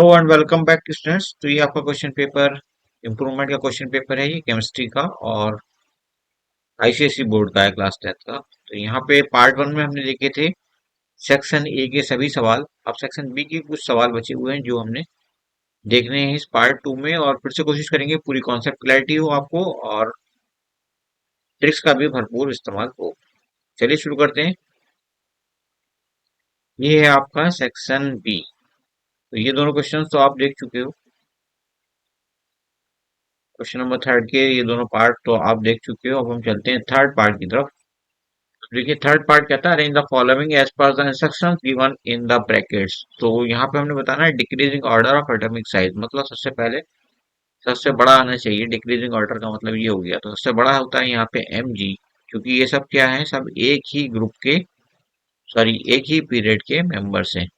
Hello and welcome back to students. तो ये आपका क्वेश्चन पेपर इम्प्रूवमेंट का क्वेश्चन पेपर है, ये केमिस्ट्री का और आईसीएसई बोर्ड का है, क्लास 10 का। तो यहाँ पे पार्ट वन में हमने देखे थे सेक्शन ए के सभी सवाल। अब सेक्शन बी के कुछ सवाल बचे हुए हैं जो हमने देखने हैं इस पार्ट टू में, और फिर से कोशिश करेंगे पूरी कॉन्सेप्ट क्लैरिटी हो आपको और ट्रिक्स का भी भरपूर इस्तेमाल हो। चलिए शुरू करते हैं। ये है आपका सेक्शन बी। तो ये दोनों क्वेश्चन तो आप देख चुके हो। क्वेश्चन नंबर थर्ड के ये दोनों पार्ट तो आप देख चुके हो। अब हम चलते हैं थर्ड पार्ट की तरफ। देखिए थर्ड पार्ट कहता है arrange the following as per the instructions given in the brackets. तो यहाँ पे हमने बताना है decreasing order of atomic size, मतलब सबसे पहले सबसे बड़ा आना चाहिए। डिक्रीजिंग ऑर्डर का मतलब ये हो गया, तो सबसे बड़ा होता है यहाँ पे एम जी, क्योंकि ये सब क्या है, सब एक ही ग्रुप के, सॉरी एक ही पीरियड के मेंबर्स हैं।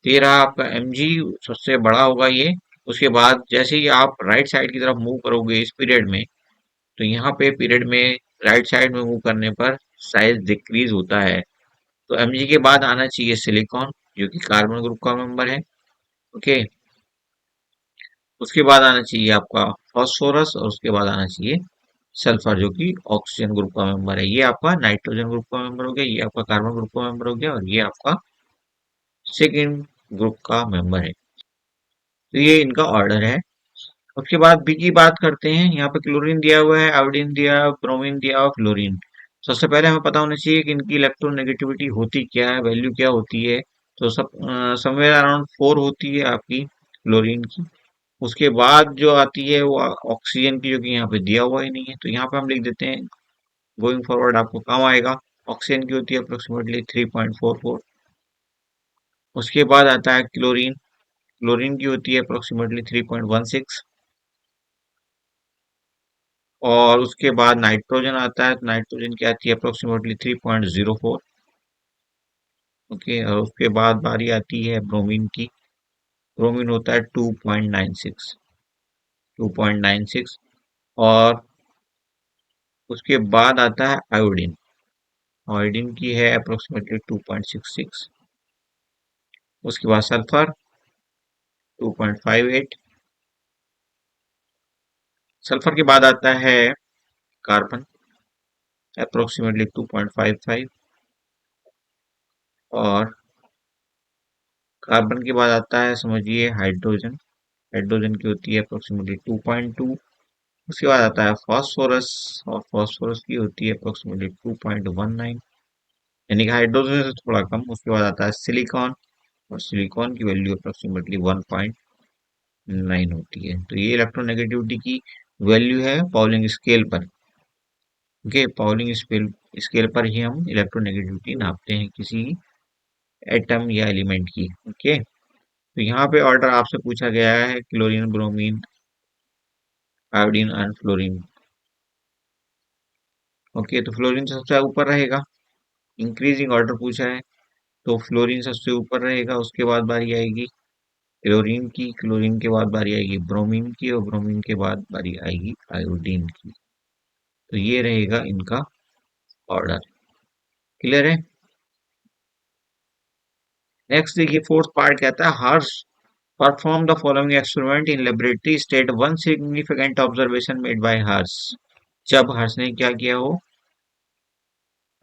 तो ये रहा आपका एम जी, सबसे बड़ा होगा ये। उसके बाद जैसे ही आप राइट साइड की तरफ मूव करोगे इस पीरियड में, तो यहाँ पे पीरियड में राइट साइड में मूव करने पर साइज डिक्रीज होता है। तो Mg के बाद आना चाहिए सिलिकॉन, जो कि कार्बन ग्रुप का मेंबर है। ओके, उसके बाद आना चाहिए आपका फॉस्फोरस, और उसके बाद आना चाहिए सल्फर, जो कि ऑक्सीजन ग्रुप का मेंबर है। ये आपका नाइट्रोजन ग्रुप का मेंबर हो गया, ये आपका कार्बन ग्रुप का मेंबर हो गया, और ये आपका सेकेंड ग्रुप का मेंबर है। तो ये इनका ऑर्डर है। उसके बाद बी की बात करते हैं। यहाँ पे क्लोरीन दिया हुआ है, आयोडीन दिया, ब्रोमीन दिया और फ्लोरीन। सबसे पहले हमें पता होना चाहिए कि इनकी इलेक्ट्रोनेगेटिविटी होती क्या है, वैल्यू क्या होती है। तो सब समवेयर अराउंड 4 होती है आपकी क्लोरीन की। उसके बाद जो आती है वो ऑक्सीजन की, जो कि यहाँ पे दिया हुआ ही नहीं है, तो यहाँ पे हम लिख देते हैं। गोइंग फॉरवर्ड आपको काम आएगा। ऑक्सीजन की होती है अप्रोक्सीमेटली 3.44। उसके बाद आता है क्लोरीन। क्लोरीन की होती है अप्रोक्सीमेटली 3.16। और उसके बाद नाइट्रोजन आता है, तो नाइट्रोजन की आती है अप्रोक्सीमेटली 3.04। ओके, और उसके बाद बारी आती है ब्रोमीन की। ब्रोमीन होता है 2.96। 2.96। और उसके बाद आता है आयोडीन। आयोडीन की है अप्रोक्सीमेटली 2.66। उसके बाद सल्फर 2.58। सल्फर के बाद आता है कार्बन अप्रोक्सीमेटली 2.55। और कार्बन के बाद आता है, समझिए, हाइड्रोजन। हाइड्रोजन की होती है अप्रोक्सीमेटली 2.2। उसके बाद आता है फास्फोरस, और फास्फोरस की होती है अप्रोक्सीमेटली 2.19, यानी कि हाइड्रोजन से थोड़ा कम। उसके बाद आता है सिलिकॉन, और सिलिकॉन की वैल्यू अप्रोक्सीमेटली 1.9 होती है। तो ये इलेक्ट्रोनेगेटिविटी की वैल्यू है पाउलिंग स्केल पर। ओके, पाउलिंग स्केल स्केल पर ही हम इलेक्ट्रोनेगेटिविटी नापते हैं किसी एटम या एलिमेंट की। ओके, तो यहाँ पे ऑर्डर आपसे पूछा गया है chlorine, bromine, iodine and fluorine. Okay, तो फ्लोरीन सबसे ऊपर रहेगा। इंक्रीजिंग ऑर्डर पूछा है, तो फ्लोरीन सबसे ऊपर रहेगा। उसके बाद बारी आएगी क्लोरीन की, क्लोरीन के बाद बारी आएगी ब्रोमीन की, और ब्रोमीन के बाद बारी आएगी आयोडीन की। तो ये रहेगा इनका ऑर्डर। क्लियर है? नेक्स्ट देखिए फोर्थ पार्ट कहता है Harsh perform the following experiment in laboratory state one significant observation made by Harsh. जब हर्ष ने क्या किया हो,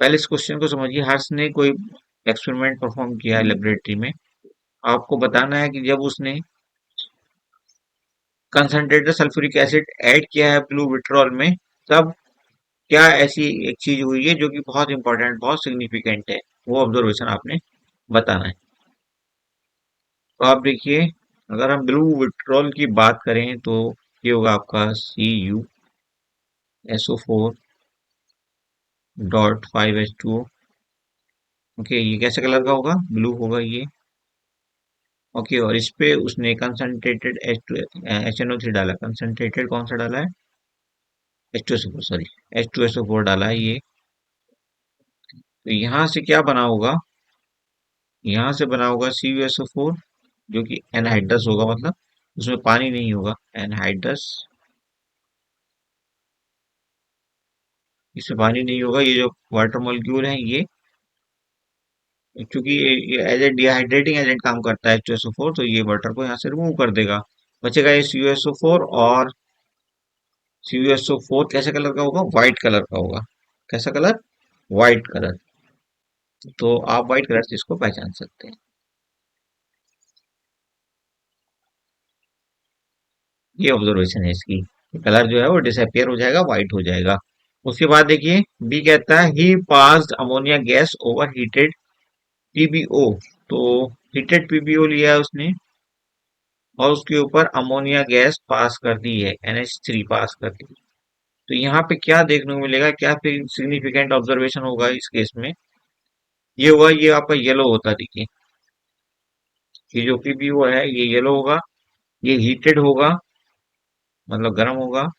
पहले इस क्वेश्चन को समझिए। हर्ष ने कोई एक्सपेरिमेंट परफॉर्म किया है लेबोरेटरी में। आपको बताना है कि जब उसने कंसंट्रेटेड सल्फ्यूरिक एसिड ऐड किया है ब्लू विट्रॉल में, तब क्या ऐसी एक चीज हुई है जो कि बहुत इंपॉर्टेंट, बहुत सिग्निफिकेंट है। वो ऑब्जर्वेशन आपने बताना है। तो आप देखिए, अगर हम ब्लू विट्रॉल की बात करें तो ये होगा आपका CuSO4.5H2O। ओके, ये कैसे कलर का होगा? ब्लू होगा ये। ओके, और इस पे उसने कंसंट्रेटेड HNO3 डाला। कंसंट्रेटेड कौन सा डाला है? H2SO4, सॉरी, H2SO4 डाला है ये। तो यहाँ से क्या बना होगा? यहाँ से बना होगा CuSO4, जो कि एनहाइड्रस होगा, मतलब उसमें पानी नहीं होगा, एनहाइड्रस। इसमें पानी नहीं होगा। ये जो वाटर मॉलिक्यूल है ये क्योंकि ये एज ए डिहाइड्रेटिंग एजेंट काम करता है H2SO4, तो ये वाटर को यहाँ से रिमूव कर देगा। बचेगा ये CuSO4, और CuSO4 कैसे कलर का होगा? व्हाइट कलर का होगा। कैसा कलर? White colour. तो आप व्हाइट कलर से इसको पहचान सकते हैं। ये ऑब्जर्वेशन है इसकी। कलर जो है वो डिसअपियर हो जाएगा, व्हाइट हो जाएगा। उसके बाद देखिए, बी कहता है he passed ammonia gas over heated PbO. तो हीटेड पीबीओ लिया है उसने, और उसके ऊपर अमोनिया गैस पास कर दी है, NH3 पास कर दी। तो यहाँ पे क्या देखने को मिलेगा, क्या फिर सिग्निफिकेंट ऑब्जर्वेशन होगा इस केस में? ये हुआ, ये आपका येलो होता, देखिए ये जो पीबीओ है ये येलो होगा, ये हीटेड होगा, मतलब गर्म होगा।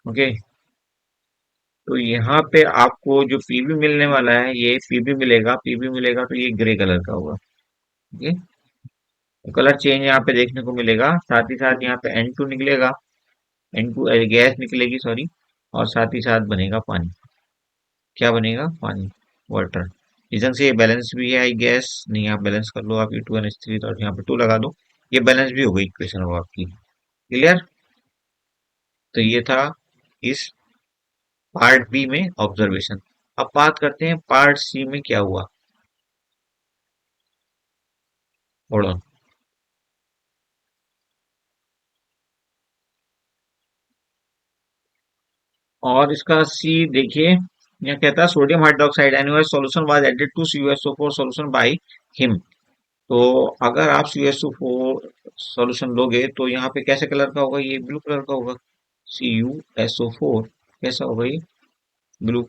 ओके। तो यहाँ पे आपको जो पीबी मिलने वाला है, ये पीबी मिलेगा, पीबी मिलेगा तो ये ग्रे कलर का होगा। ओके। तो कलर चेंज यहाँ पे देखने को मिलेगा, साथ ही साथ यहाँ पे N2 निकलेगा, N2 गैस निकलेगी, सॉरी। और साथ ही साथ बनेगा पानी। क्या बनेगा? पानी, वाटर। रीजन से ये बैलेंस भी है, आई गैस। नहीं, आप बैलेंस कर लो, आप ये 2NH3 तो यहाँ पे 2 लगा दो। ये बैलेंस भी हो गई इक्वेशन अब आपकी। क्लियर? तो ये था इस पार्ट बी में ऑब्जर्वेशन। अब बात करते हैं पार्ट सी में क्या हुआ। थोड़ा, और इसका सी देखिए, यहाँ कहता है sodium hydroxide NaOH solution was added to CuSO4 solution by him. तो अगर आप CuSO4 सॉल्यूशन लोगे तो यहाँ पे कैसे कलर का होगा? ये ब्लू कलर का होगा। CuSO4 कैसा होगा? ये ब्लू।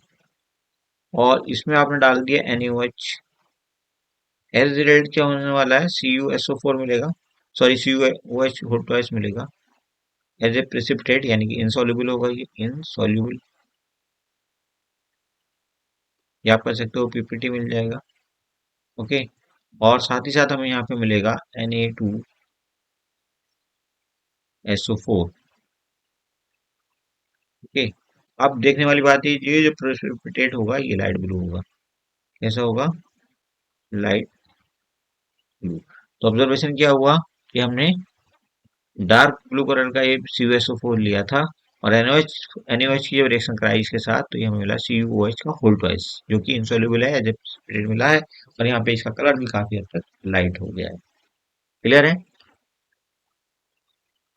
और इसमें आपने डाल दिया NaOH, एज रिजल्ट क्या होने वाला है? CuSO4 मिलेगा, सॉरी CuOH ट्वाइस मिलेगा एज ए प्रेसिपिटेट, यानी कि इनसॉल्युबल होगा, ये इनसॉल्युबल। या आप कह सकते हो पीपीटी मिल जाएगा। ओके। और साथ ही साथ हमें यहाँ पे मिलेगा Na2SO4। ओके। अब देखने वाली बात है, ये जो प्रेसिपिटेट होगा ये लाइट ब्लू होगा। कैसा होगा? Light blue. तो ऑब्जर्वेशन क्या हुआ कि हमने डार्क ब्लू कलर का ये CuSO4 लिया था, और NaOH की जब रिएक्शन कराई इसके साथ, तो ये हमें मिला CuOH का होल ट्वाइस, जो कि इंसॉल्युबल है, एज ए मिला है। और यहाँ पे इसका कलर भी काफी हद तक लाइट हो गया है। क्लियर है?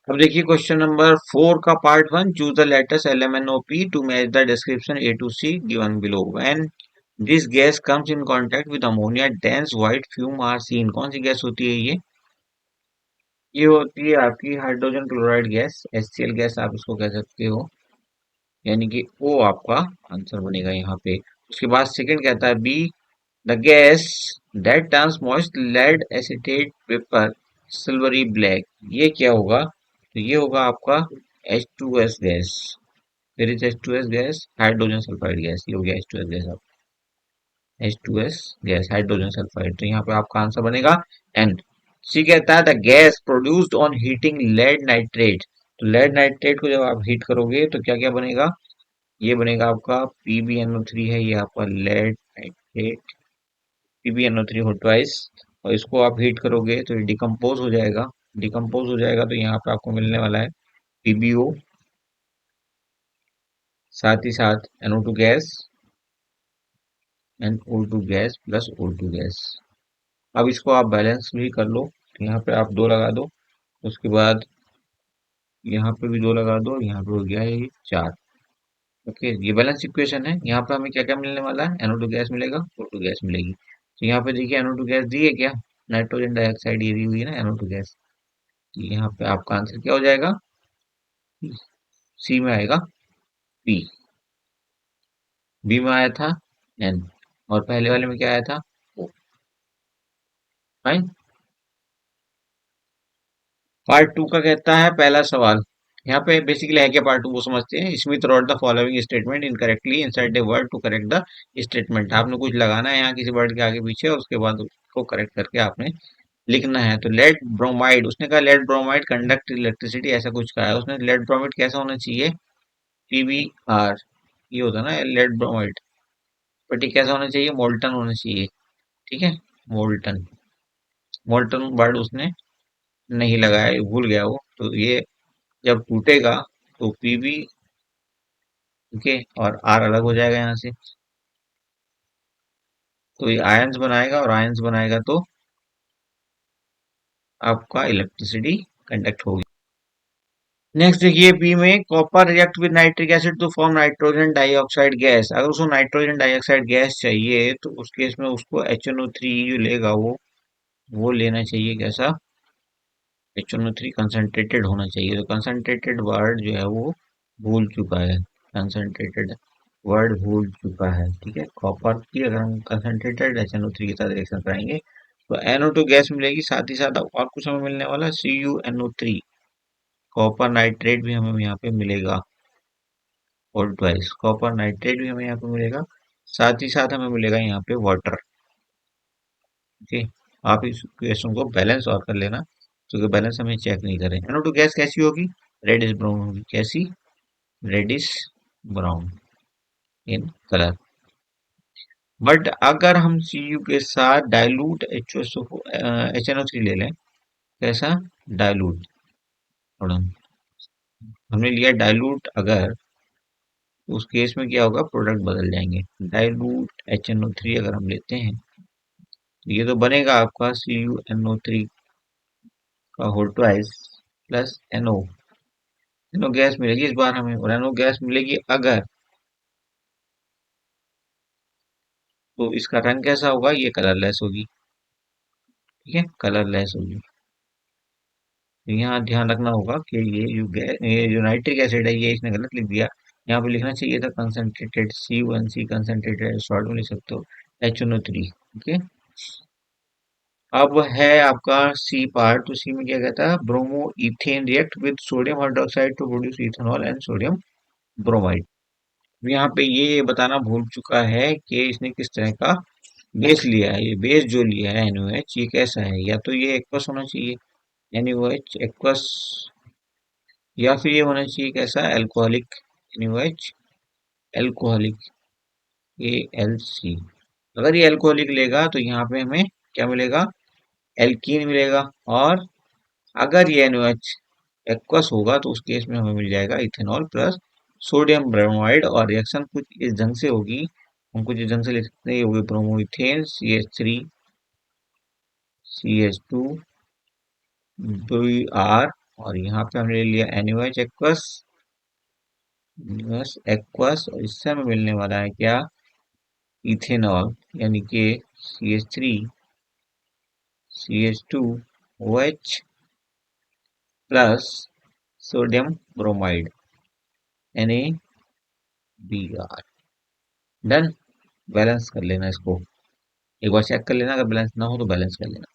अब देखिए क्वेश्चन नंबर 4 का part 1, choose the latest LMNOP to match the description A to C given below. When this gas comes in contact with ammonia dense white fume are seen. कौन सी gas होती है ये? ये होती है आपकी hydrogen chloride gas, HCl gas आप इसको कह सकते हो। यानी कि ओ आपका आंसर बनेगा यहाँ पे। उसके बाद सेकंड कहता है B, the gas that turns moist lead acetate paper silvery black. ये क्या होगा? तो ये होगा आपका H2S गैस। फिर is H2S gas hydrogen sulphide gas, ये हो गया H2S गैस। आप H2S गैस हाइड्रोजन सल्फाइड, तो यहाँ पे आपका आंसर बनेगा एन। सी कहता है the gas produced on heating lead nitrate. तो लेड नाइट्रेट को जब आप हीट करोगे तो क्या क्या बनेगा? ये बनेगा आपका PbNO3 है, ये आपका लेड नाइट्रेट, PbNO3 हो ट्वाइस। और इसको आप हीट करोगे तो ये डिकम्पोज हो जाएगा। डिकम्पोज हो जाएगा तो यहाँ पे आपको मिलने वाला है PbO, साथ ही साथ NO2 gas, NO2 gas plus O2 gas. अब इसको आप बैलेंस भी कर लो, तो यहाँ पे आप 2 लगा दो। उसके बाद यहाँ पे भी 2 लगा दो, यहाँ पे हो गया ये 4। ओके, ये बैलेंस इक्वेशन है। यहाँ पे हमें क्या क्या मिलने वाला है? NO2 गैस मिलेगा, O2 गैस मिलेगी। तो यहाँ पे देखिए NO2 गैस दी है क्या? नाइट्रोजन डाइऑक्साइड ये दी हुई है ना, NO2 गैस। तो यहाँ पे आपका आंसर क्या हो जाएगा? सी में आएगा पी, बी में आया था एन, और पहले वाले में क्या आया था? ओ। फाइन। पार्ट 2 का कहता है पहला सवाल। यहाँ पे बेसिकली है क्या? पार्ट 2 वो समझते हैं। Smith wrote the following statement incorrectly inside the word to correct the statement. आपने कुछ लगाना है यहाँ किसी वर्ड के आगे पीछे, और उसके बाद उसको करेक्ट करके आपने लिखना है। तो लेड ब्रोमाइड, उसने कहा लेड ब्रोमाइड कंडक्ट इलेक्ट्रिसिटी, ऐसा कुछ कहा है उसने। लेड ब्रोमाइड कैसा होना चाहिए? PbR, ये होता है ना लेड ब्रोमाइड। बट ये कैसा होना चाहिए? मोल्टन होना चाहिए। ठीक है। मोल्टन, मोल्टन वर्ड उसने नहीं लगाया, भूल गया वो, तो ये जब टूटेगा तो पीबी, ओके, और आर अलग हो जाएगा यहाँ से, तो ये आयंस बनाएगा, और आयंस बनाएगा तो आपका इलेक्ट्रिसिटी कंडक्ट होगी। नेक्स्ट देखिए, बी में copper react with nitric acid to form nitrogen dioxide gas. अगर उसको नाइट्रोजन डाइऑक्साइड गैस चाहिए तो उस केस में उसको HNO3 जो लेगा वो लेना चाहिए कैसा, HNO3 कंसंट्रेटेड होना चाहिए। तो कंसंट्रेटेड वर्ड जो है वो भूल चुका है, कंसंट्रेटेड वर्ड भूल चुका है, ठीक है। कॉपर की अगर हम कंसंट्रेटेड HNO3 के साथ रिएक्शन कराएंगे तो NO2 गैस मिलेगी, साथ ही साथ और कुछ हमें मिलने वाला है CuNO3, कॉपर नाइट्रेट भी हमें यहाँ पे मिलेगा, और ट्वाइस कॉपर नाइट्रेट भी हमें यहाँ पे मिलेगा, साथ ही साथ हमें मिलेगा यहाँ पे वाटर, ओके। आप इस क्वेश्चन को बैलेंस और कर लेना, क्योंकि बैलेंस हमें चेक नहीं करें। NO2 गैस कैसी होगी, रेडिश ब्राउन होगी, कैसी, reddish brown in colour. But अगर हम Cu के साथ डाइल्यूट HNO3 ले लें, कैसा, डाइल्यूट, हमने लिया डाइल्यूट अगर, तो उस केस में क्या होगा, प्रोडक्ट बदल जाएंगे। डाइल्यूट HNO3 अगर हम लेते हैं तो ये तो बनेगा आपका CuNO3 का whole twice plus NO gas मिलेगी इस बार हमें, और NO गैस मिलेगी अगर, तो इसका रंग कैसा होगा, ये कलरलेस होगी, ठीक है, कलरलेस होगी। तो यहाँ ध्यान रखना होगा कि ये जो नाइट्रिक एसिड है ये इसने गलत लिख दिया, यहाँ पे लिखना चाहिए था कंसंट्रेटेड C1C, कंसंट्रेटेड सॉल्ट में लिख सकते हो HNO3, ओके। अब है आपका सी पार्ट, तो सी में क्या कहता है, bromoethane react with sodium hydroxide to produce ethanol and sodium bromide. यहाँ पे ये बताना भूल चुका है कि इसने किस तरह का बेस लिया है। ये बेस जो लिया है NaOH, ये कैसा है, या तो ये एक्वस होना चाहिए, NaOH एक्वस, या फिर ये होना चाहिए कैसा, एल्कोहलिक, NaOH एल्कोहलिक, AlC। अगर ये एल्कोहलिक लेगा तो यहाँ पे हमें क्या मिलेगा, एल्कीन मिलेगा, और अगर ये NaOH एक्वस होगा तो उस केस में हमें मिल जाएगा इथेनॉल प्लस सोडियम ब्रोमाइड, और रिएक्शन कुछ इस ढंग से होगी, हम कुछ इस ढंग से लिख सकते हैं, ये होगी ब्रोमोइथेन CH3 CH2 Br, और यहाँ पे हमने ले लिया NaOH एक्वस, बस एक्वस, और इससे हमें मिलने वाला है क्या, इथेनॉल, यानी कि CH3 CH2 OH plus sodium bromide NaBr। Done. Balance कर लेना इसको, एक बार चेक कर लेना, अगर बैलेंस ना हो तो बैलेंस कर लेना।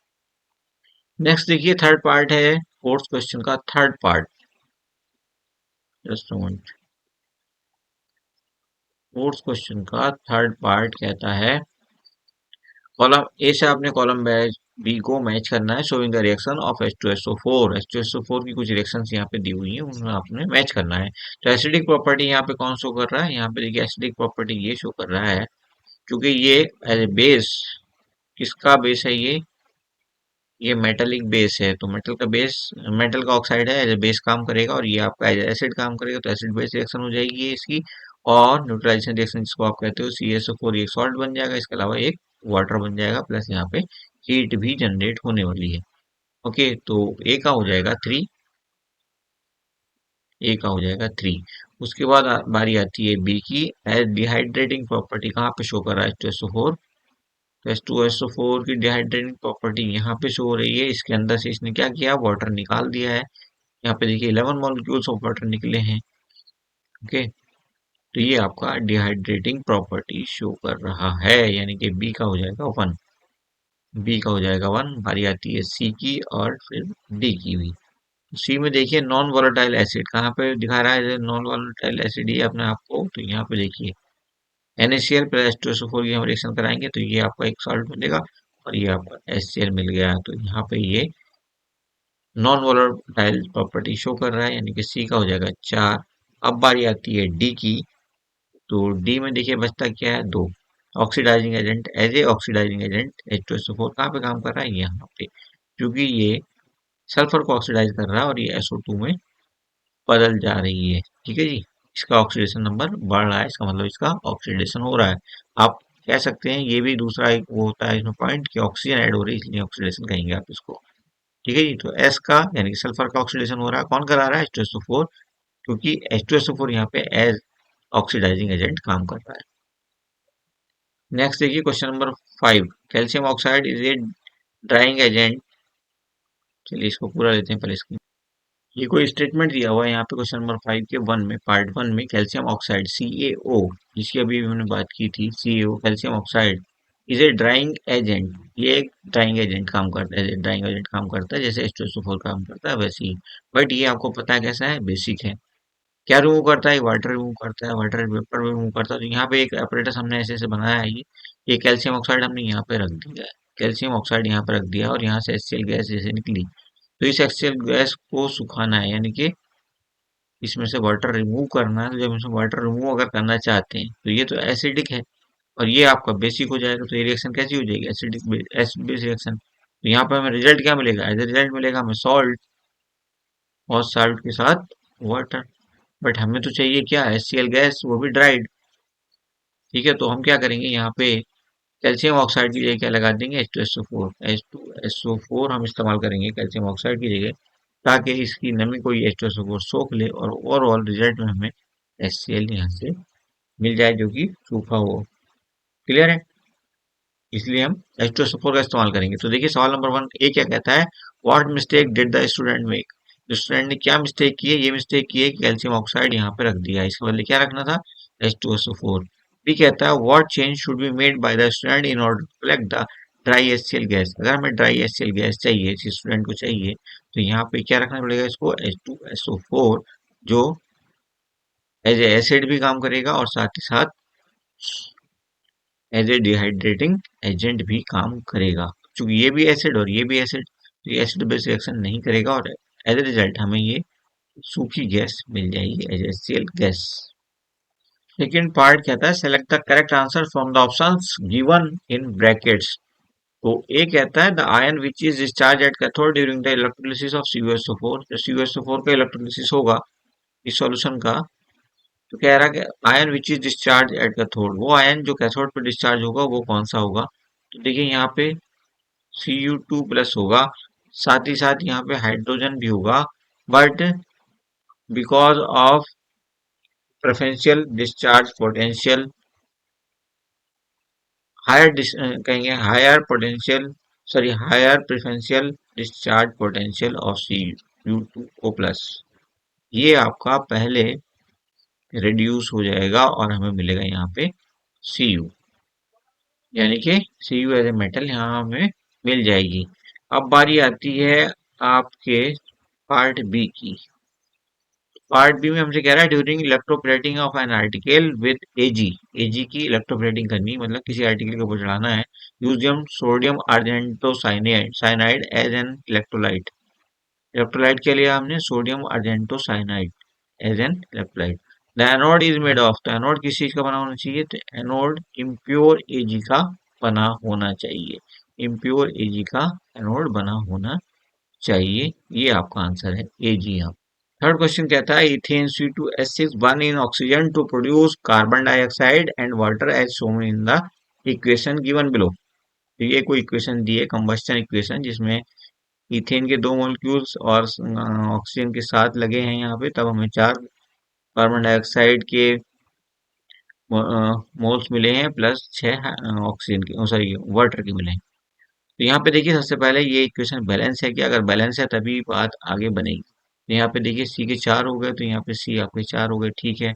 नेक्स्ट देखिए, थर्ड पार्ट है फोर्थ क्वेश्चन का, third part, just moment. Fourth question का थर्ड पार्ट कहता है, कॉलम ए से आपने कॉलम बी को मैच करना है, showing the reaction of H2SO4। H2SO4 की कुछ रिएक्शंस यहाँ पे दी हुई है, उनमें आपने मैच करना है। तो एसिडिक प्रॉपर्टी यहाँ पे कौन शो कर रहा है, यहाँ पे देखिए एसिडिक प्रॉपर्टी ये शो कर रहा है, क्योंकि ये एज ए बेस, किसका बेस है ये मेटेलिक बेस है, तो मेटल का बेस, मेटल का ऑक्साइड है, एज ए बेस काम करेगा, और ये आपका एज एसिड काम करेगा, तो एसिड बेस रिएक्शन हो जाएगी ये इसकी। और न्यूट्रलाइजेशन रिएक्शन जिसको आप कहते हो CSO4, एक सॉल्ट बन जाएगा, इसके अलावा एक वाटर बन जाएगा, प्लस यहाँ पे हीट भी जनरेट होने वाली है, ओके। तो ए का हो जाएगा 3, ए का हो जाएगा 3। उसके बाद बारी आती है बी की, एज डिहाइड्रेटिंग प्रॉपर्टी कहाँ पे शो कर रहा है H2SO4, तो H2SO4 की डिहाइड्रेटिंग प्रॉपर्टी यहाँ पे शो हो रही है, इसके अंदर से इसने क्या किया, वाटर निकाल दिया है। यहाँ पे देखिए 11 मॉलिक्यूल्स ऑफ वाटर निकले हैं, ओके। तो ये आपका डिहाइड्रेटिंग प्रॉपर्टी शो कर रहा है, यानी कि बी का हो जाएगा 1, बी का हो जाएगा 1। बारी आती है सी की और फिर डी की भी। सी में देखिए नॉन वोलेटाइल एसिड कहाँ पे दिखा रहा है, नॉन वोलेटाइल एसिड ये अपने आप को, तो यहाँ पे देखिए NaCl प्लस H2SO4 की हम रिएक्शन कराएंगे तो ये आपका एक सॉल्ट मिलेगा, और ये आपका HCl मिल गया, तो यहाँ पे ये नॉन वोलेटाइल प्रॉपर्टी शो कर रहा है, यानी कि सी का हो जाएगा 4। अब बारी आती है डी की, तो डी में देखिए बचता क्या है, 2। Oxidising agent, as a oxidising agent H2SO4 कहाँ पे काम कर रहा है, यहाँ पे, क्योंकि ये सल्फर को ऑक्सीडाइज कर रहा है और ये SO2 में बदल जा रही है। ठीक है जी, इसका ऑक्सीडेशन नंबर बढ़ रहा है, इसका मतलब इसका ऑक्सीडेशन हो रहा है। आप कह सकते हैं ये भी दूसरा एक वो होता है इसमें पॉइंट कि ऑक्सीजन ऐड हो रही है, इसलिए ऑक्सीडेशन कहेंगे आप इसको। ठीक है जी, तो एस का यानी कि सल्फर का ऑक्सीडेशन हो रहा है, कौन करा रहा है, H2SO4, क्योंकि H2SO4 यहाँ पे एज ऑक्सीडाइजिंग एजेंट काम कर रहा है। नेक्स्ट देखिए question number 5, calcium oxide is a drying agent. चलिए इसको पूरा लेते हैं पहले इसकी। ये कोई स्टेटमेंट दिया हुआ है यहाँ पे क्वेश्चन नंबर 5 के 1 में, पार्ट 1 में, कैल्शियम ऑक्साइड CaO, जिसकी अभी हमने बात की थी, CaO calcium oxide is a drying agent. ये एक ड्राइंग एजेंट काम करता है, ड्राइंग एजेंट काम करता है जैसे H2SO4 काम करता है वैसे ही, बट ये आपको पता है कैसा है, बेसिक है। क्या रिमूव करता है, वाटर रिमूव करता है, वाटर वेपर रिमूव करता है। तो यहाँ पे एक अपरेटस हमने ऐसे ऐसे बनाया है, ये कैल्शियम ऑक्साइड हमने यहाँ पे रख दिया है, कैल्शियम ऑक्साइड यहाँ पे रख दिया और यहाँ से HCl गैस जैसे निकली, तो इस HCl गैस को सुखाना है, यानी कि इसमें से वाटर रिमूव करना है। तो जब इसमें वाटर रिमूव अगर करना चाहते हैं तो ये तो एसिडिक है और ये आपका बेसिक हो जाएगा, तो ये रिएक्शन कैसी हो जाएगी, एसिडिक एसिड बेस रिएक्शन। तो यहाँ पे हमें रिजल्ट क्या मिलेगा, एज ए रिजल्ट मिलेगा हमें सॉल्ट, और सॉल्ट के साथ वाटर। बट हमें तो चाहिए क्या, HCl गैस, वो भी ड्राइड। ठीक है, तो हम क्या करेंगे यहाँ पे, कैल्शियम ऑक्साइड की जगह क्या लगा देंगे, H2SO4, H2SO4 हम इस्तेमाल करेंगे कैल्शियम ऑक्साइड की जगह, ताकि इसकी नमी को ये H2SO4 सोख ले और ओवरऑल रिजल्ट में हमें HCl यहाँ से मिल जाए जो कि सूखा हो। क्लियर है, इसलिए हम H2SO4 का इस्तेमाल करेंगे। तो देखिए सवाल नंबर 1 ए क्या कहता है, what mistake did the student make. Student ने क्या मिस्टेक की है, ये मिस्टेक की है कि कैल्शियम ऑक्साइड यहाँ पे रख दिया है, इसके बदले क्या रखना था, H2SO4। बी कहता है what change should be made by the student in order to collect the dry HCl gas. अगर हमें ड्राई HCl गैस चाहिए, स्टूडेंट को चाहिए, तो यहाँ पे क्या रखना पड़ेगा इसको, H2SO4, जो एज ए एसिड भी काम करेगा और साथ ही साथ एज ए डिहाइड्रेटिंग एजेंट भी काम करेगा। चूंकि ये भी एसिड और ये भी एसिड, तो ये एसिड बेस रिएक्शन नहीं करेगा और एज ए रिजल्ट हमें ये सूखी गैस मिल जाएगी, as HCl gas. Second part कहता है select the correct answer from the options given in brackets. तो ए कहता है the ion which is discharge at cathode during the electrolysis of CuSO4। जब CuSO4 का इलेक्ट्रोलिसिस होगा इस सॉल्यूशन का, तो कह रहा है कि ion which is discharge at cathode, वो आयन जो कैथोड पे डिस्चार्ज होगा वो कौन सा होगा। तो देखिए यहाँ पे Cu2+ होगा, साथ ही साथ यहाँ पे हाइड्रोजन भी होगा, but because of preferential discharge potential, higher कहेंगे higher potential, sorry higher preferential discharge potential of Cu2O+, ये आपका पहले रिड्यूस हो जाएगा और हमें मिलेगा यहाँ पे Cu, यानी कि Cu एज ए मेटल यहाँ हमें मिल जाएगी। अब बारी आती है आपके पार्ट बी की। पार्ट बी में हमसे कह रहा है during electroplating of an article with AG की इलेक्ट्रोप्लेटिंग करनी, मतलब किसी आर्टिकल के ऊपर चढ़ाना है, using sodium argento cyanide as an electrolyte. Electrolyte के लिए हमने sodium argento cyanide as an electrolyte. The anode is made of, तो एनोड किस चीज का बना होना चाहिए, तो एनोड इम्प्योर एजी का बना होना चाहिए, इम्प्योर एजी का एनोड बना होना चाहिए। ये आपका आंसर है एजी यहाँ। थर्ड क्वेश्चन कहता है ethane C2H6 burn in oxygen to produce carbon dioxide and water as shown in the equation given below. तो ये कोई इक्वेशन दी है, कंबस्टन इक्वेशन, जिसमें इथेन के 2 मॉलिक्यूल्स और ऑक्सीजन के साथ लगे हैं यहाँ पे, तब हमें 4 कार्बन डाइऑक्साइड के मोल्स मिले हैं प्लस 6 ऑक्सीजन के, सॉरी वाटर के मिले हैं। तो यहाँ पे देखिए सबसे पहले ये इक्वेशन बैलेंस है, कि अगर बैलेंस है तभी बात आगे बनेगी। तो यहाँ पे देखिए सी के 4 हो गए, तो यहाँ पे सी आपके 4 हो गए, ठीक है।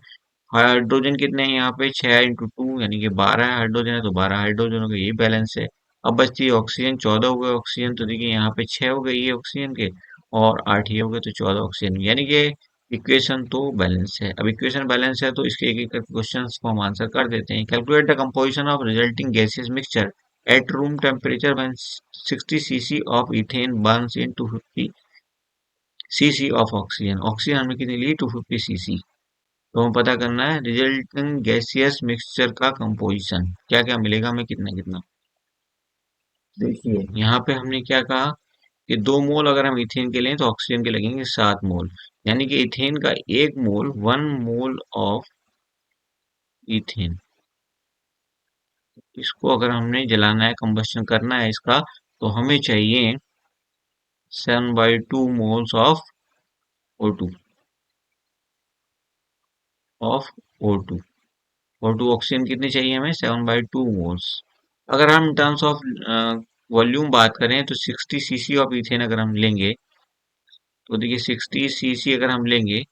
हाइड्रोजन कितने हैं यहाँ पे, 6 × 2 यानी कि 12 हाइड्रोजन है, तो 12 हाइड्रोजन हो गए, ये बैलेंस है। अब बचती है ऑक्सीजन, 14 हो गए ऑक्सीजन, तो देखिए यहाँ पे 6 हो गए ये ऑक्सीजन के और 8 ये हो गए, तो 14 ऑक्सीजन, यानी कि इक्वेशन तो बैलेंस है। अब इक्वेशन बैलेंस है तो इसके एक एक क्वेश्चन को हम आंसर कर देते हैं। Calculate the composition of resulting gases mixture eight room temperature when 60 cc of ethane burns in 250 cc of oxygen। Oxygen हमने कितनी ली, 250 cc। तो हमें पता करना है रिजल्टिंग गैसियस मिक्सचर का कंपोजिशन क्या क्या मिलेगा हमें, कितना कितना। देखिए यहाँ पे हमने क्या कहा कि 2 मोल अगर हम इथेन के लें तो ऑक्सीजन के लगेंगे 7 मोल, यानी कि इथेन का 1 मोल 1 मोल ऑफ इथेन। इसको अगर हमने जलाना है, कंबस्शन करना है इसका, तो हमें चाहिए 7/2 moles of O2 O2 oxygen कितनी चाहिए हमें, 7/2 मोल्स। अगर हम टर्म्स ऑफ वॉल्यूम बात करें तो 60 cc ऑफ इथेन अगर हम लेंगे, तो देखिए 60 cc अगर हम लेंगे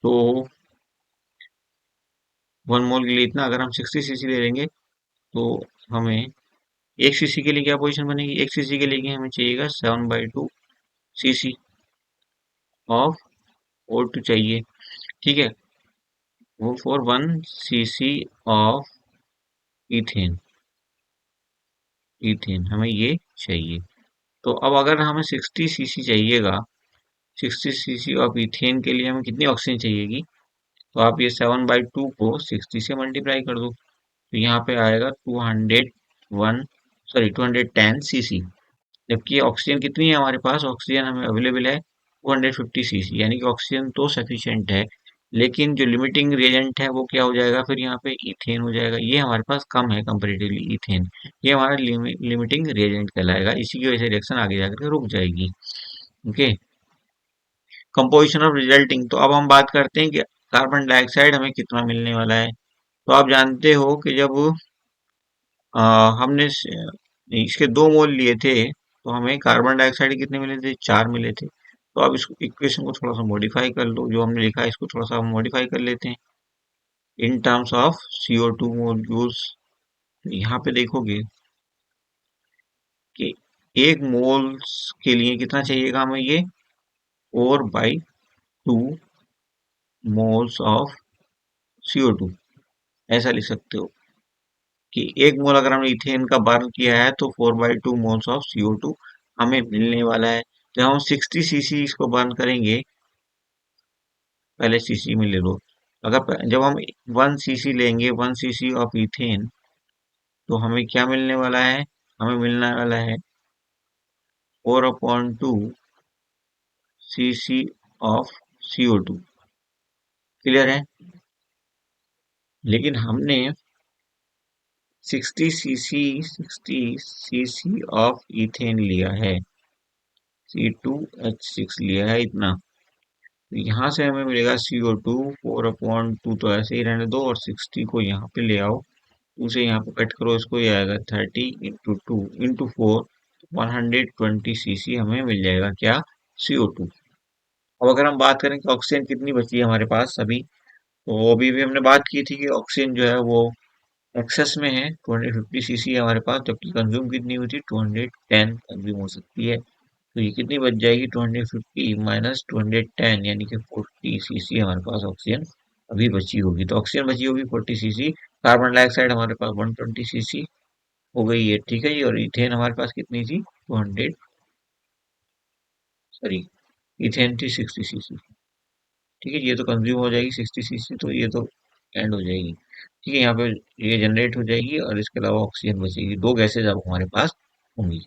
तो 1 मोल के लिए इतना, अगर हम 60 cc ले लेंगे तो हमें 1 cc के लिए क्या पोजीशन बनेगी, 1 cc के लिए हमें चाहिएगा 7/2 cc ऑफ O2 चाहिए, ठीक है, वो for 1 cc of ethane, ethane हमें ये चाहिए। तो अब अगर हमें 60 cc चाहिएगा, 60 cc ऑफ इथेन के लिए हमें कितनी ऑक्सीजन चाहिएगी, तो आप ये 7/2 को 60 से मल्टीप्लाई कर दो, तो यहाँ पे आएगा 210 cc। जबकि ऑक्सीजन कितनी है हमारे पास, ऑक्सीजन हमें अवेलेबल है 250 cc, यानी कि ऑक्सीजन तो सफिशिएंट है, लेकिन जो लिमिटिंग रिएजेंट है वो क्या हो जाएगा, फिर यहाँ पे इथेन हो जाएगा, ये हमारे पास कम है कंपेरेटिवली इथेन, ये हमारा लिमिटिंग रिएजेंट कहलाएगा, इसी की वजह से रिएक्शन आगे जाकर के रुक जाएगी। ओके, कंपोजिशन ऑफ रिजल्टिंग, तो अब हम बात करते हैं कि कार्बन डाइऑक्साइड हमें कितना मिलने वाला है। तो आप जानते हो कि जब अ, हमने इसके 2 मोल लिए थे तो हमें कार्बन डाइऑक्साइड कितने मिले थे, 4 मिले थे। तो अब इस इक्वेशन को थोड़ा सा मॉडिफाई कर लो, जो हमने लिखा है इसको थोड़ा सा मॉडिफाई कर लेते हैं इन टर्म्स ऑफ CO2 मोल्यूल्स। यहाँ पे देखोगे कि 1 मोल्स के लिए कितना चाहिएगा हमें, ये 4/2 मोल्स ऑफ CO2, ऐसा लिख सकते हो कि 1 मोल अगर हमने इथेन का बर्न किया है तो 4/2 मोल्स ऑफ CO2 हमें मिलने वाला है। जब हम 60 cc इसको बर्न करेंगे, पहले सीसी में ले लो, अगर जब हम 1 cc लेंगे, 1 cc ऑफ इथेन, तो हमें क्या मिलने वाला है, हमें मिलने वाला है 4/2 cc ऑफ CO2। क्लियर है, लेकिन हमने 60 cc ऑफ इथेन लिया है, C2H6 लिया है इतना, तो यहाँ से हमें मिलेगा CO2 4/2, तो ऐसे ही रहने दो और 60 को यहाँ पे ले आओ, उसे यहाँ पे कट करो, इसको ये आएगा 30 × 2 × 4, 120 cc हमें मिल जाएगा क्या, CO2। अब अगर हम बात करें कि ऑक्सीजन कितनी बची है हमारे पास अभी, तो अभी भी हमने बात की थी कि ऑक्सीजन जो है वो एक्सेस में है, 250 cc है हमारे पास, जबकि कंज्यूम कितनी हुई थी, 210 कंज्यूम हो सकती है, तो ये कितनी बच जाएगी, 250 माइनस 210, यानी कि 40 cc हमारे पास ऑक्सीजन अभी बची होगी। तो ऑक्सीजन बची होगी 40 cc, कार्बन डाइऑक्साइड हमारे पास 120 cc हो गई है, ठीक है जी, और इथेन हमारे पास कितनी थी, 200, सॉरी, इथेन थी 60 cc, ठीक है, ये तो कंज्यूम हो जाएगी 60 cc, तो ये तो एंड हो जाएगी, ठीक है, यहाँ पे ये जनरेट हो जाएगी और इसके अलावा ऑक्सीजन बचेगी, 2 गैसेज अब हमारे पास होंगी।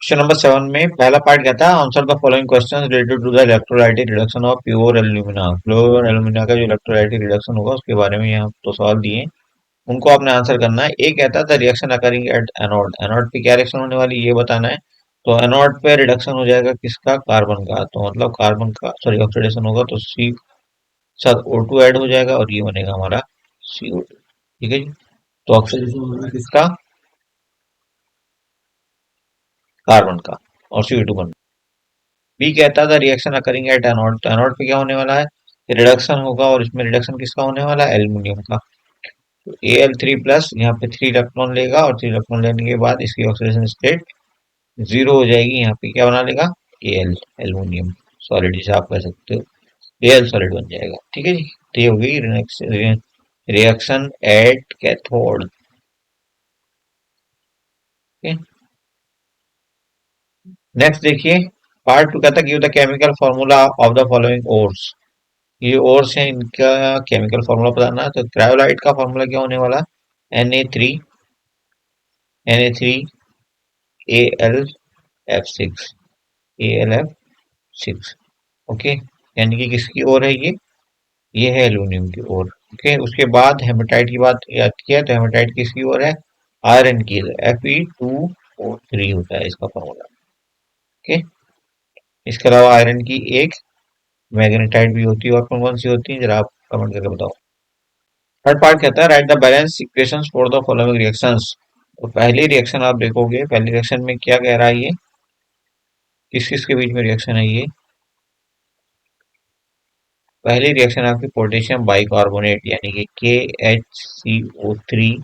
क्वेश्चन नंबर 7 में पहला पार्ट क्या था, answer the following questions related to the electrolytic reduction of pure alumina. Pure alumina का जो इलेक्ट्रोलाइटिक रिडक्शन होगा उसके बारे में यहाँ तो सवाल दिए, उनको आपने आंसर करना है। एक कहता था reaction occurring at anode, anode पे क्या रिएक्शन होने वाली ये बताना है। तो एनोड पे रिडक्शन हो जाएगा किसका, कार्बन का, तो मतलब कार्बन का सॉरी ऑक्सीडेशन होगा तो सी साथ O2 ऐड हो जाएगा और ये बनेगा हमारा CO2। ठीक है जी, तो ऑक्सीडेशन होगा किसका, कार्बन का, और CO2 बन। बी कहता था रिएक्शन अकरिंग एट एनोड, तो एनोड पे क्या होने वाला है, रिडक्शन होगा और इसमें रिडक्शन किसका होने वाला है, एल्यूमिनियम का। तो Al3 प्लस यहाँ पे 3 इलेक्ट्रॉन लेगा और 3 इलेक्ट्रॉन लेने के बाद इसकी ऑक्सीडेशन स्टेट जीरो हो जाएगी। यहाँ पे क्या बना लेगा, Al एल्यूमिनियम सॉलिड जिसे आप कह सकते हो, Al सॉलिड बन जाएगा। ठीक है जी, तो ये हो गई रिएक्शन एट कैथोड। नेक्स्ट देखिए, पार्ट टू कहता है give the chemical formula of the following ores. ये ओर्स है, इनका केमिकल फॉर्मूला बताना है। तो क्रायोलाइट का फॉर्मूला क्या होने वाला, Na3 AlF6 AlF6। ओके, यानी कि किसकी ओर है ये है एल्यूमिनियम की ओर। ओके, उसके बाद हेमेटाइट की बात याद किया, तो हेमेटाइट किसकी ओर है, आयरन की। Fe2O3 होता है इसका फॉर्मूला। ओके, इसके अलावा आयरन की एक मैग्नेटाइट भी होती है, और कौन कौन सी होती है जरा आप कमेंट करके बताओ। थर्ड पार्ट कहता है right the balance equations for the following reactions. तो पहली रिएक्शन आप देखोगे, पहली रिएक्शन में क्या कह रहा है, ये किस किस के बीच में रिएक्शन है ये। पहली रिएक्शन आपकी पोटेशियम बाइकार्बोनेट यानी कि KHCO3,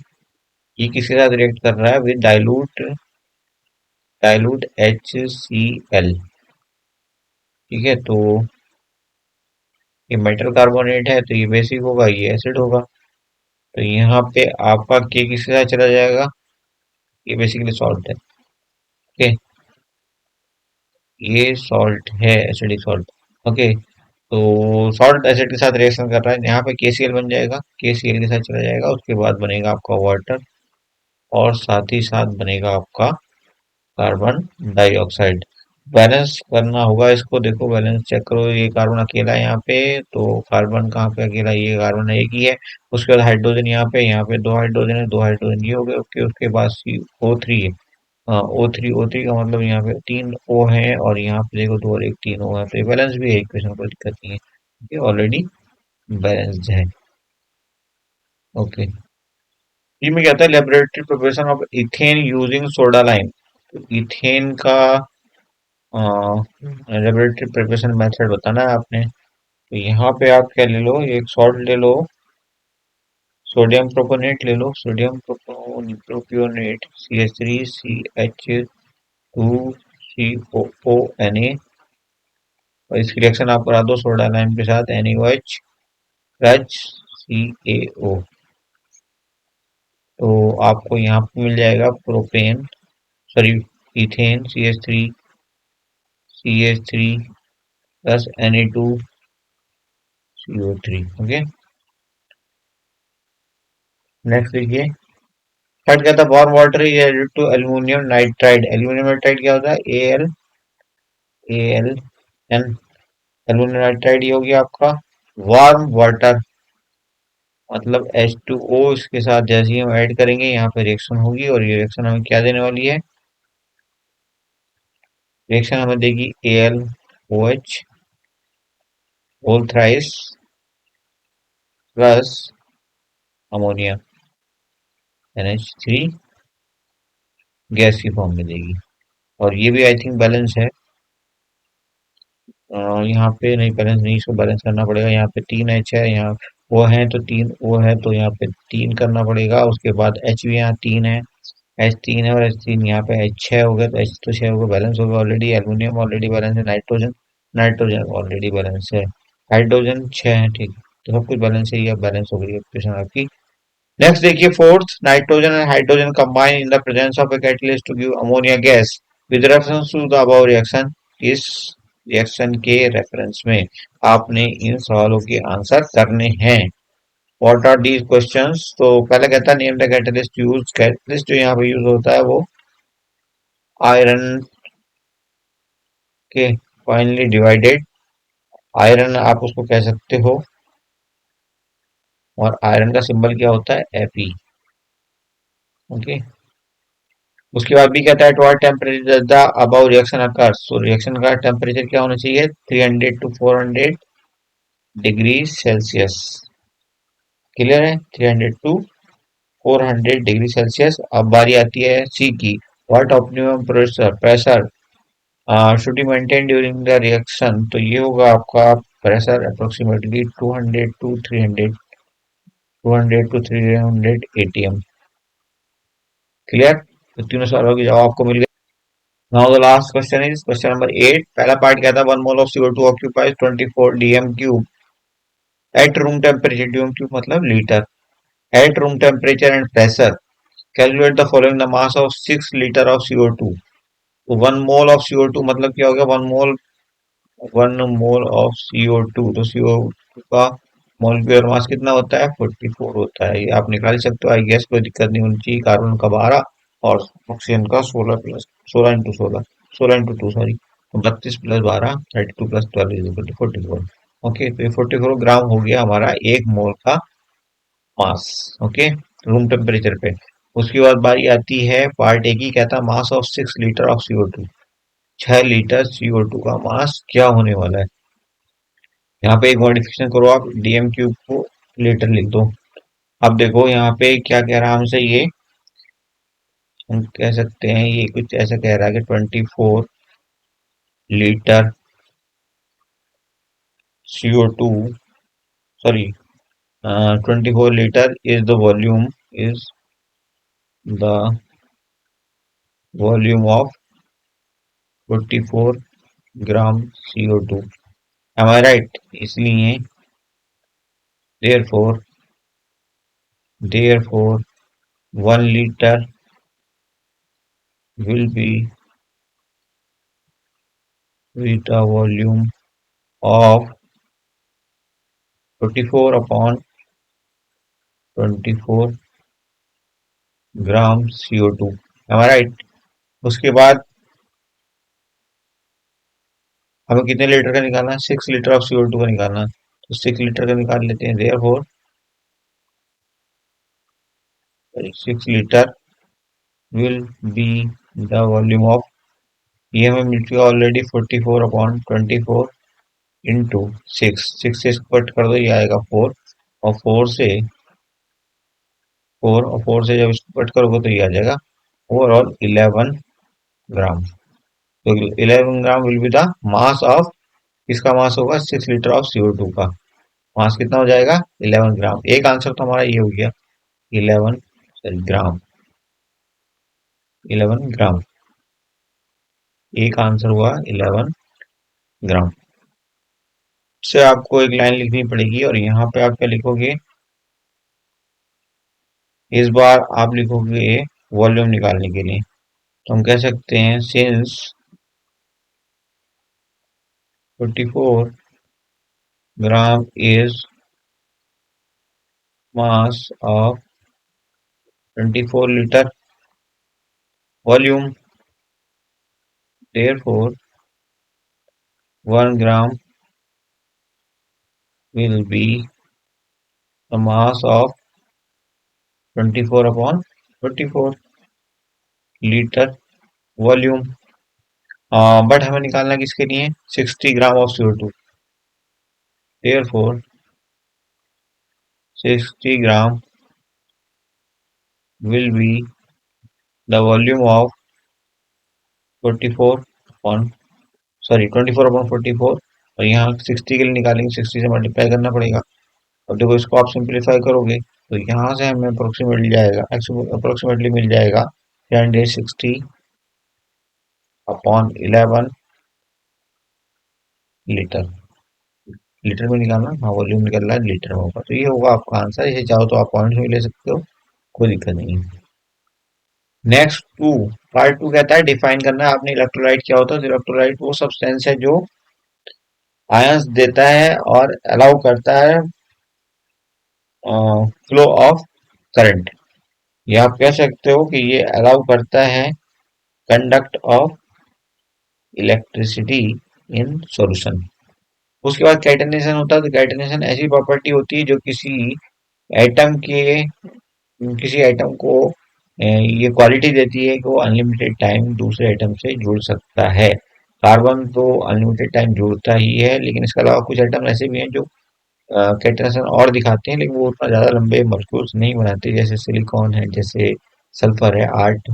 ये किसके साथ रिएक्ट कर रहा है, विद डाइल्यूट HCl। ठीक है, तो ये मेटल कार्बोनेट है तो ये बेसिक होगा, ये एसिड होगा। तो यहाँ पे आपका के किसके साथ चला जाएगा, ये बेसिकली सॉल्ट है। ओके, ये सॉल्ट है, एसिडिक सॉल्ट। ओके, तो सॉल्ट एसिड के साथ रिएक्शन कर रहा है, यहाँ पे KCl बन जाएगा, KCl के साथ चला जाएगा, उसके बाद बनेगा आपका वाटर, और साथ ही साथ बनेगा आपका कार्बन डाइऑक्साइड। बैलेंस करना होगा इसको, देखो बैलेंस चेक करो, ये कार्बन अकेला है यहाँ पे, तो कार्बन कहाँ पे अकेला, ये कार्बन एक ही है। उसके बाद हाइड्रोजन यहाँ पे दो हाइड्रोजन है, दो हाइड्रोजन ये हो गए। ओके, उसके बाद O3 है। हाँ, O3 का मतलब यहाँ पे 3 O है, और यहाँ पे देखो दो और एक 3 O है, तो ये बैलेंस भी है, इक्वेशन कोई दिक्कत नहीं है, ये ऑलरेडी बैलेंस्ड है। ओके, ये में कहता है laboratory preparation of ethane using soda lime. तो इथेन का लेबोरेटरी प्रिपरेशन मेथड बताना है आपने। तो यहाँ पे आप क्या ले लो, एक सॉल्ट ले लो, सोडियम प्रोपोनेट ले लो, सोडियम प्रोपियोनेट CH3CH2COONA, और इसकी रिएक्शन आप करा दो सोडा लाइम के साथ NaOH प्लस CaO। तो आपको यहाँ पे मिल जाएगा propane sorry ethane CH3 plus Na2CO3। Okay, next देखिए, थर्ड कहता है warm water is added to aluminium nitride. Aluminium nitride क्या होता है, AlN। एल्यूमिनियम नाइट्राइड ये हो गया आपका वार्म वाटर, मतलब H2O, इसके साथ जैसे ही हम ऐड करेंगे यहाँ पे रिएक्शन होगी, और ये रिएक्शन हमें क्या देने वाली है, रिएक्शन हमें देगी AlOH whole thrice plus ammonia NH3 gas की फॉर्म में देगी। और ये भी आई थिंक बैलेंस है। यहाँ पे नहीं, बैलेंस नहीं, इसको बैलेंस करना पड़ेगा। यहाँ पे 3H है, यहाँ वो है तो 3O है, तो यहाँ पे 3 करना पड़ेगा। उसके बाद H भी यहाँ 3 है, H3 है, और H3 यहाँ पे H6 हो गया, तो H तो 6 हो गया, बैलेंस हो गया ऑलरेडी। एल्यूमिनियम ऑलरेडी बैलेंस है, नाइट्रोजन नाइट्रोजन ऑलरेडी बैलेंस है, हाइड्रोजन 6 है। ठीक, तो सब कुछ बैलेंस है, ये बैलेंस हो गई इक्वेशन आपकी। नेक्स्ट देखिए, fourth, nitrogen and hydrogen combine in the presence of a catalyst to give ammonia gas with reference to the above reaction. इस रिएक्शन के रेफरेंस में आपने इन सवालों के आंसर करने हैं। व्हाट आर दीज क्वेश्चंस, तो पहले कहता है name the catalyst use. Catalyst जो यहाँ पे यूज होता है वो iron okay, finally divided. Iron आप उसको कह सकते हो, और आयरन का सिंबल क्या होता है, Fe। ओके, उसके बाद भी कहता है to what temperature the above reaction occurs. तो रिएक्शन का टेम्परेचर क्या होना चाहिए, 300 टू 400 डिग्री सेल्सियस। क्लियर है, 300 टू 400 डिग्री सेल्सियस। अब बारी आती है सी की, what optimum pressure pressure should be maintain during the reaction. तो ये होगा आपका pressure approximately 200 to 300, 200 to 300 ATM. Clear, तो तीनों सवालों के जवाब आपको मिल गए। Now the last question is question number 8। पहला पार्ट क्या था, 1 mole of CO2 occupies 24 dm cube at room temperature. dm cube मतलब litre. At room temperature and pressure calculate the following the mass of 6 litre of CO2। तो 1 mole of CO2 मतलब क्या हो गया, 1 mole of CO2। तो CO2 का molecular mass कितना होता है, 44 होता है। ये आप निकाल सकते हो, आई गेस कोई दिक्कत नहीं होनी चाहिए। कार्बन का 12 और ऑक्सीजन का 16 प्लस 16 इंटू 16, 16 इंटू 2 सॉरी, तो 32 plus 12, 32 plus 12 is equal to 44। Okay, तो ये 44 ग्राम हो गया हमारा 1 मोल का मास। ओके, रूम टेम्परेचर पे। उसके बाद बारी आती है पार्ट ए की, कहता है mass of 6 litre of CO2। 6 litre CO2 का मास क्या होने वाला है। यहाँ पे एक मॉडिफिकेशन करो आप, डीएम क्यूब को लीटर लिख दो। अब देखो यहाँ पे क्या कह रहा है हमसे ये, हम कह सकते हैं ये कुछ ऐसा कह रहा है कि 24 litre CO2, sorry, 24 litre is the volume, is the volume of 44 gram CO2। Am I right, इसलिए therefore therefore 1 litre will be with a volume of 44 upon 24 gram CO2। am I right? उसके बाद हमें कितने litre का निकालना है, 6 litre of CO2 का निकालना है। तो 6 लीटर का निकाल लेते हैं। Therefore 6 litre will be the volume of, ये हमें मिल चुका ऑलरेडी 44 अपॉन 24 इंटू 6। 6 से कट कर दो, ये आएगा 4, और 4 से जब इसको कट करोगे तो ये आ जाएगा ओवरऑल 11 ग्राम। तो 11 gram will be the mass of, इसका मास होगा 6 लीटर ऑफ CO2 का मास कितना हो जाएगा, 11 ग्राम। एक आंसर तो हमारा ये हो गया, 11 सॉरी ग्राम, 11 ग्राम। एक आंसर हुआ 11 ग्राम। से आपको एक लाइन लिखनी पड़ेगी, और यहाँ पे आप क्या लिखोगे, इस बार आप लिखोगे वॉल्यूम निकालने के लिए। तो हम कह सकते हैं since 44 gram is mass of 24 litre volume, therefore 1 gram will be the mass of 24 upon 24 litre volume. But हमें निकालना किसके लिए, 60 gram of CO2। therefore 60 gram will be the volume of 44 upon, sorry 24 upon 44, और यहाँ 60 के लिए निकालेंगे, 60 से मल्टीप्लाई करना पड़ेगा। अब देखो इसको आप सिंप्लीफाई करोगे तो यहाँ से हमें अप्रोक्सीमेटली मिल जाएगा 360 अपॉन 11 लीटर। लीटर में निकालना, हाँ वॉल्यूम निकल रहा है लीटर में होगा, तो ये होगा आपका आंसर। इसे चाहो तो आप पॉइंट्स में ले सकते हो, कोई दिक्कत नहीं है। नेक्स्ट पार्ट 2 कहता है डिफाइन करना है आपने इलेक्ट्रोलाइट क्या होता है। इलेक्ट्रोलाइट वो सब्सटेंस है जो आयंस देता है और अलाउ करता है फ्लो ऑफ करंट, या आप कह सकते हो कि ये अलाउ करता है conduct of electricity in solution. उसके बाद कैटेनेशन होता है। तो कैटेनेशन ऐसी प्रॉपर्टी होती है जो एटम के किसी एटम को ये क्वालिटी देती है कि वो अनलिमिटेड टाइम दूसरे एटम से जुड़ सकता है। कार्बन तो अनलिमिटेड टाइम जुड़ता ही है, लेकिन इसके अलावा कुछ एटम ऐसे भी हैं जो कैटेनेशन और दिखाते हैं, लेकिन वो उतना ज़्यादा लंबे मॉलिक्यूल्स नहीं बनाते। जैसे सिलिकॉन है, जैसे सल्फर है, 8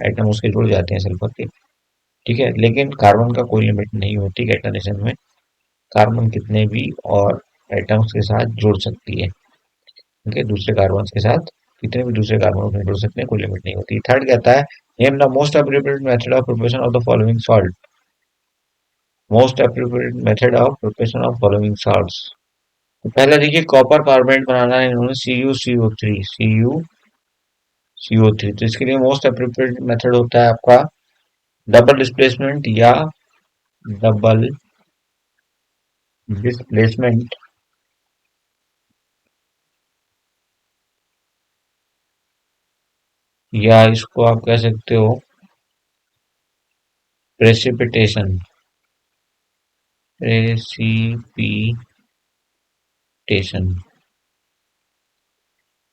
एटम उसके जुड़ जाते हैं सल्फर के। ठीक है, लेकिन कार्बन का कोई लिमिट नहीं होती कैटेनेशन में। कार्बन कितने भी और एटम्स के साथ जुड़ सकती है। ओके, दूसरे कार्बन के साथ कितने भी दूसरे कार्बन में जुड़ सकते हैं, कोई लिमिट नहीं होती। थर्ड कहता है name the most appropriate method of preparation of the following salt. Most appropriate method of preparation of following salts. तो पहले देखिए, कॉपर कार्बोनेट बनाना है इन्होंने, CuCO3। तो इसके लिए मोस्ट अप्रोप्रिएट मेथड होता है आपका डबल डिस्प्लेसमेंट या डबल डिस्प्लेसमेंट, या इसको आप कह सकते हो प्रेसिपिटेशन। Precipitation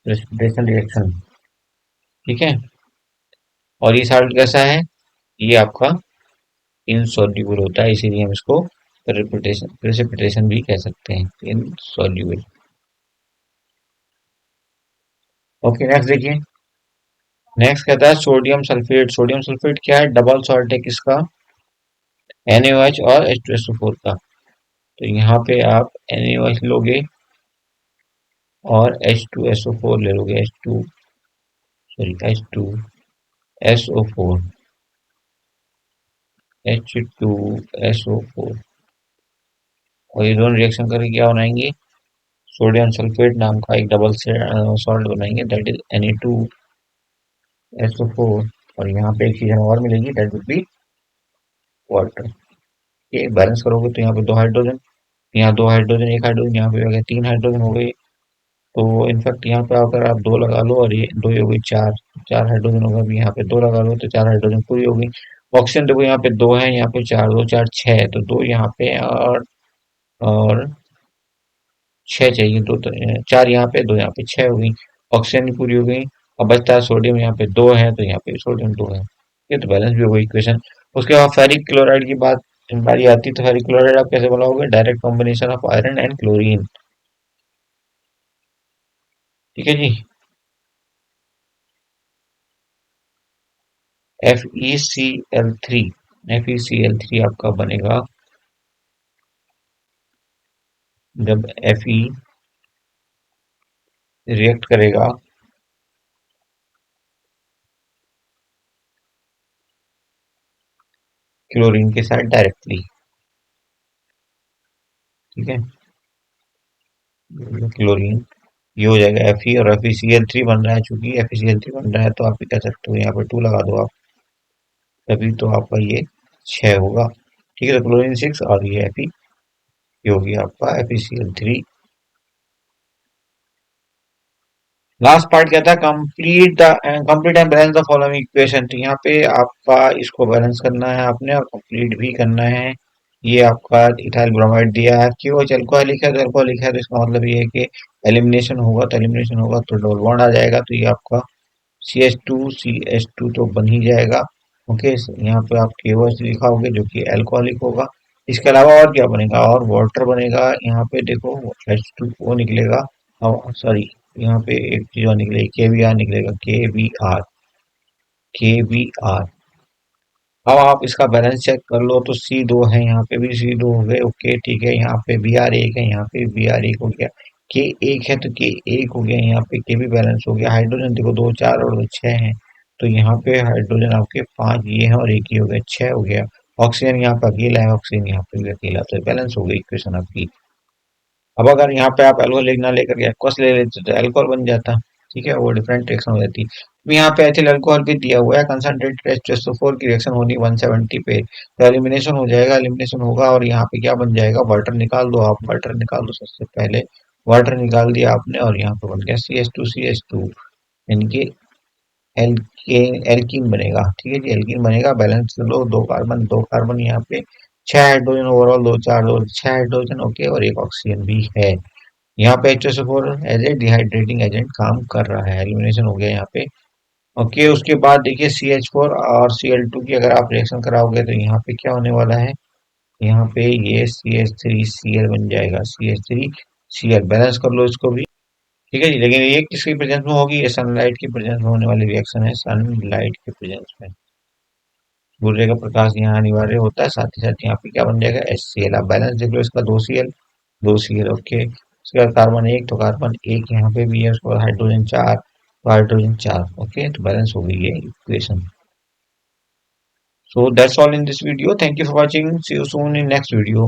precipitation reaction. ठीक है, और ये सॉल्ट कैसा है? ये आपका इनसॉल्युबल होता है, इसीलिए हम इसको प्रेसिपिटेशन भी कह सकते हैं, इनसॉल्युबल। ओके, नेक्स्ट देखिए। नेक्स्ट कहता है सोडियम सल्फेट। सोडियम सल्फेट क्या है? डबल सॉल्ट है किसका? NaOH और H2SO4 का। तो यहाँ पे आप NaOH लोगे और H2SO4 ले लोगे, H2SO4, H2SO4, और ये दोनों रिएक्शन करके क्या बनाएंगे? सोडियम सल्फेट नाम का एक डबल सॉल्ट बनाएंगे, दैट इज Na2SO4। और यहाँ पे एक चीज हमें और मिलेगी, दैट विल बी वाटर। ये बैलेंस करोगे तो यहाँ पे दो हाइड्रोजन, यहाँ दो हाइड्रोजन, एक हाइड्रोजन, यहाँ पे हो गया तीन हाइड्रोजन हो गई। तो इनफैक्ट यहाँ पे अगर आप दो लगा लो और ये दो ही हो गई चार, चार हाइड्रोजन होगा। अभी यहाँ पे दो लगा लो तो चार हाइड्रोजन पूरी हो गई। ऑक्सीजन देखो, यहाँ पे दो है, यहाँ पे चार, दो चार छह, तो दो यहाँ पे और छह चाहिए, दो तो चार यहाँ पे, दो यहाँ पे, छह हो गई। ऑक्सीजन भी पूरी हो गई। अब बचता है सोडियम, यहाँ पे दो है तो यहाँ पे सोडियम दो है। ये तो बैलेंस भी हो गई इक्वेशन। उसके बाद फेरिक क्लोराइड की बात बारी आती है। तो फेरिक क्लोराइड आप कैसे बनाओगे? Direct combination of iron and chlorine. ठीक है जी। FeCl3, FeCl3 आपका बनेगा जब Fe रिएक्ट करेगा क्लोरीन के साथ डायरेक्टली। ठीक है, क्लोरीन, ये हो जाएगा Fe, और FeCl3 बन रहा है। चूंकि FeCl3 बन रहा है तो आप क्या सकते हो, यहाँ पर टू लगा दो आप, तभी तो आपका ये छह होगा। ठीक है, तो क्लोरीन सिक्स और ये Fe, ये हो गया आपका FeCl3। लास्ट पार्ट क्या था? Complete and balance the following equation. तो यहाँ पे आपका इसको बैलेंस करना है आपने और कंप्लीट भी करना है। ये आपका इथाइल ब्रोमाइड दिया है, क्यों अल्कोहल लिखा है? तो अल्कोहल लिखा है तो इसका मतलब ये है कि एलिमिनेशन होगा तो डबल बॉन्ड आ जाएगा। तो ये आपका CH2 तो बन ही जाएगा। ओके, यहाँ पे आप KOH लिखाओगे जो कि अल्कोहलिक होगा। इसके अलावा और क्या बनेगा? और वाटर बनेगा। यहाँ पे देखो H2O निकलेगा, सॉरी, यहाँ पे एक चीज और निकलेगी, KBr निकलेगा, के बी आर। अब आप इसका बैलेंस चेक कर लो तो C2 है, यहाँ पे भी C2 हो गए। ओके, ठीक है, यहाँ पे Br1 है, यहाँ पे Br1 हो गया। K1 है तो K1 हो गया, यहाँ पे K भी बैलेंस हो गया। हाइड्रोजन देखो, दो चार और दो छह है, तो यहाँ पे हाइड्रोजन आपके पांच ये है और एक ही हो गया, छह हो गया। ऑक्सीजन यहाँ पे अकेला है, ऑक्सीजन यहाँ पे भी अकेला, तो बैलेंस हो गई इक्वेशन आपकी। अब अगर यहाँ पे आप एल्कोहल ना लेकर के एक्वस ले लेते तो एल्कोहल बन जाता। ठीक है, वो डिफरेंट रिएक्शन हो जाती। अब यहाँ पे एथिल अल्कोहल भी दिया हुआ है, कंसंट्रेटेड H2SO4 की रिएक्शन होनी 170 पे, तो एलिमिनेशन हो जाएगा, एलिमिनेशन होगा और यहाँ पे क्या बन जाएगा? वाटर निकाल दो आप, वाटर निकाल दो सबसे पहले। वाटर निकाल दिया आपने और यहाँ पे बन गया CH2 यानी कि एल्कीन बनेगा। ठीक है जी, एल्कीन बनेगा। बैलेंस कर लो, दो कार्बन यहाँ पे छह हाइड्रोजन ओवरऑल, दो चार दो छह हाइड्रोजन, ओके, और एक ऑक्सीजन भी है। यहाँ पे H2SO4 as a dehydrating agent काम कर रहा है, एलिमिनेशन हो गया यहाँ पे। ओके, उसके बाद देखिए CH4 और Cl2 की अगर आप रिएक्शन कराओगे तो यहाँ पे क्या होने वाला है, यहाँ पे ये CH3Cl बन जाएगा, CH3Cl, बैलेंस कर लो इसको भी। ठीक है जी, लेकिन ये किसकी प्रेजेंस में होगी, ये सनलाइट की प्रेजेंस में होने वाली रिएक्शन है, सनलाइट के प्रेजेंस में सूर्य का प्रकाश यहाँ अनिवार्य होता है, साथ ही साथ यहाँ पे क्या बन जाएगा, HCl। आप बैलेंस देख लो इसका, दो Cl ओके। उसके बाद कार्बन एक, तो कार्बन एक यहाँ पे भी है, उसके बाद हाइड्रोजन चार, तो हाइड्रोजन चार, ओके, तो बैलेंस हो गई है equation. So that's all in this video. Thank you for watching. See you soon in next video.